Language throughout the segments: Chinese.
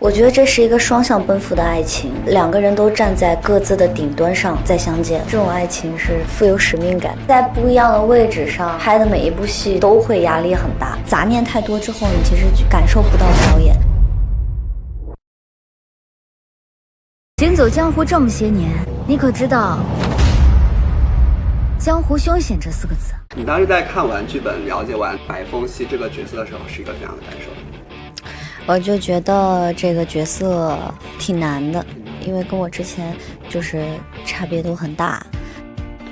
我觉得这是一个双向奔赴的爱情，两个人都站在各自的顶端上再相见，这种爱情是富有使命感，在不一样的位置上拍的每一部戏都会压力很大，杂念太多之后，你其实感受不到表演。行走江湖这么些年，你可知道江湖凶险这4个字？你当时在看完剧本、了解完白凤熙这个角色的时候，是一个怎样的感受？我就觉得这个角色挺难的，因为跟我之前就是差别都很大。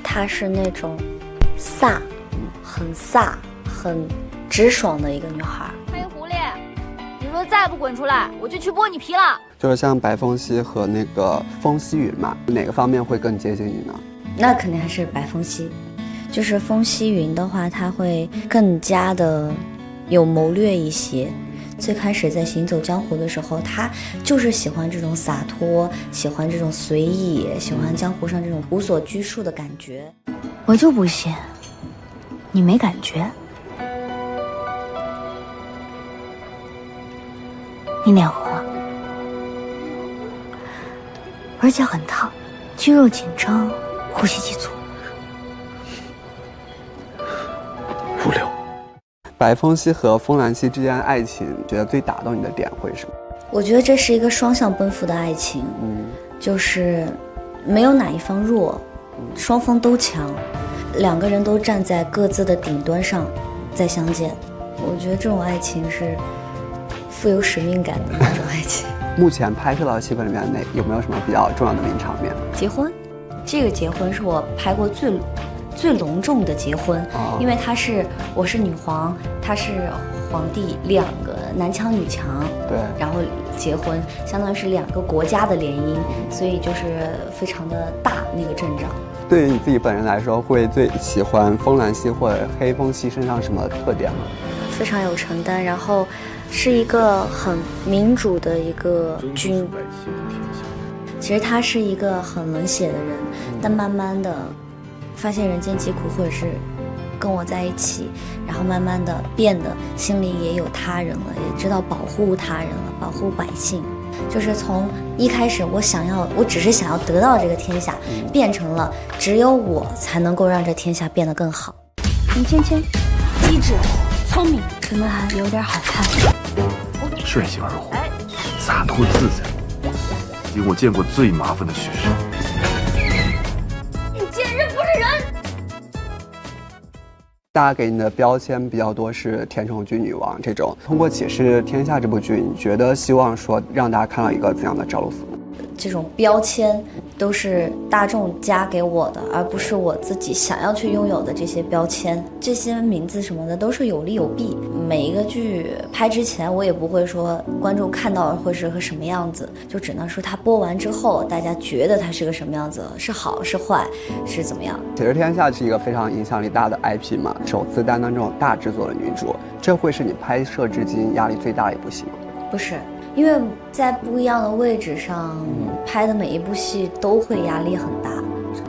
她是那种飒、很直爽的一个女孩。欢迎狐狸，你若再不滚出来，我就去剥你皮了。就是像白凤熙和那个风夕云嘛，哪个方面会更接近你呢？那肯定还是白凤熙，就是风夕云的话，她会更加的有谋略一些。最开始在行走江湖的时候，他就是喜欢这种洒脱，喜欢这种随意，喜欢江湖上这种无所拘束的感觉。我就不信你没感觉。你脸红了，而且很烫，肌肉紧张，呼吸急促。不留。白凤熙和风兰溪之间的爱情，觉得最打动你的点会是什么？我觉得这是一个双向奔赴的爱情，就是没有哪一方弱，双方都强，两个人都站在各自的顶端上再相见。我觉得这种爱情是富有使命感的那种爱情。目前拍摄到的戏份里面，有没有什么比较重要的名场面？结婚，这个结婚是我拍过最隆重的结婚，因为我是女皇，他是皇帝，2个男强女强，对，然后结婚，相当于是2个国家的联姻，所以就是非常的大那个阵仗。对于你自己本人来说，会最喜欢风兰溪或者黑凤熙身上什么特点吗？非常有承担，然后是一个很民主的一个君。其实他是一个很冷血的人，但慢慢的发现人间疾苦，或者是跟我在一起，然后慢慢的变得心里也有他人了，也知道保护他人了，保护百姓。就是从一开始我只是想要得到这个天下，变成了只有我才能够让这天下变得更好。林芊芊，机智、聪明，真的还有点好看。顺性而活，洒脱自在，因我见过最麻烦的学生。大家给你的标签比较多是甜宠剧女王这种。通过《启示天下》这部剧，你觉得希望说让大家看到一个怎样的赵露思？这种标签都是大众加给我的，而不是我自己想要去拥有的这些标签。这些名字什么的都是有利有弊。每一个剧拍之前，我也不会说观众看到会是个什么样子，就只能说它播完之后，大家觉得它是个什么样子，是好是坏是怎么样。《启示天下》是一个非常影响力大的 IP 嘛，首次担当这种大制作的女主，这会是你拍摄至今压力最大的一部戏吗？不是。因为在不一样的位置上拍的每一部戏都会压力很大。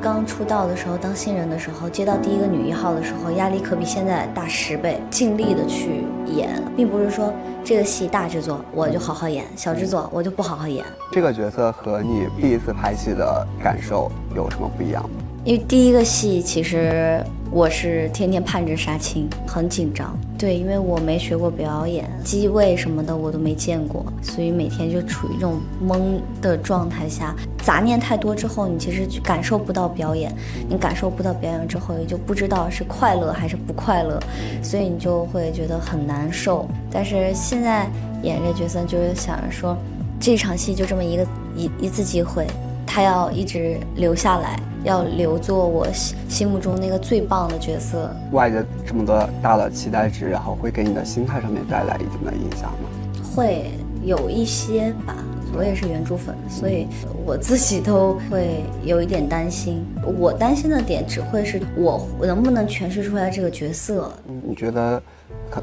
刚出道的时候，当新人的时候，接到第1个女1号的时候，压力可比现在大10倍，尽力的去演，并不是说这个戏大制作我就好好演，小制作我就不好好演。这个角色和你第一次拍戏的感受有什么不一样吗？因为第1个戏其实我是天天盼着杀青，很紧张。对，因为我没学过表演，机位什么的我都没见过，所以每天就处于这种懵的状态下，杂念太多之后，你其实感受不到表演，你感受不到表演之后，也就不知道是快乐还是不快乐，所以你就会觉得很难受。但是现在演这角色，就是想着说，这场戏就这么一次机会，他要一直留下来，要留作我心目中那个最棒的角色。外界这么多大的期待值，然后会给你的心态上面带来一定的影响吗？会有一些吧，我也是原著粉，所以我自己都会有一点担心。我担心的点只会是我能不能诠释出来这个角色。你觉得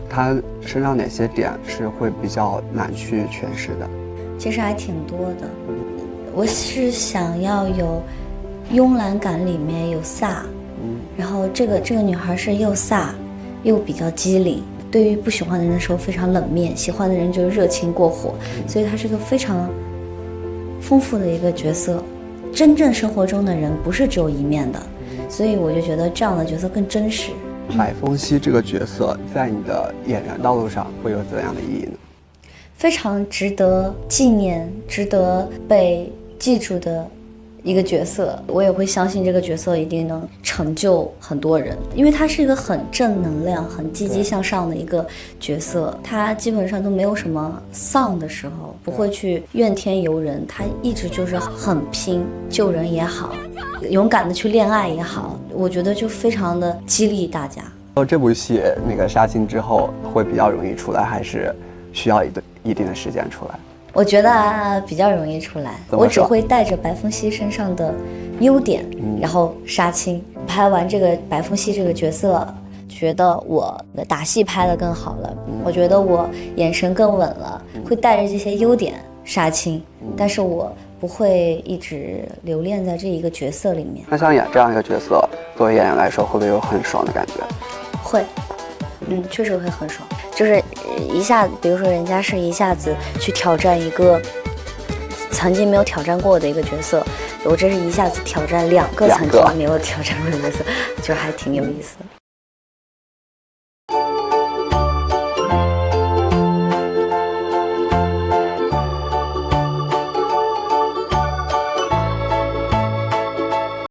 他身上哪些点是会比较难去诠释的？其实还挺多的。我是想要有慵懒感，里面有飒，然后这个女孩是又飒又比较机灵，对于不喜欢的人的时候非常冷面，喜欢的人就是热情过火，所以他是个非常丰富的一个角色。真正生活中的人不是只有一面的，所以我就觉得这样的角色更真实。白凤熙这个角色在你的演员道路上会有怎样的意义呢？非常值得纪念、值得被记住的一个角色，我也会相信这个角色一定能成就很多人，因为他是一个很正能量、很积极向上的一个角色。他基本上都没有什么丧的时候，不会去怨天尤人，他一直就是很拼，救人也好，勇敢的去恋爱也好，我觉得就非常的激励大家。这部戏那个杀青之后会比较容易出来，还是需要一定的时间出来？我觉得比较容易出来，我只会带着白凤熙身上的优点，然后杀青。拍完这个白凤熙这个角色，觉得我的打戏拍得更好了，我觉得我眼神更稳了，会带着这些优点杀青，但是我不会一直留恋在这一个角色里面。那像演这样一个角色，作为演员来说，会不会有很爽的感觉？会，确实会很爽。就是一下，比如说人家是一下子去挑战一个曾经没有挑战过的一个角色，我这是一下子挑战2个曾经没有挑战过的角色，就还挺有意思的。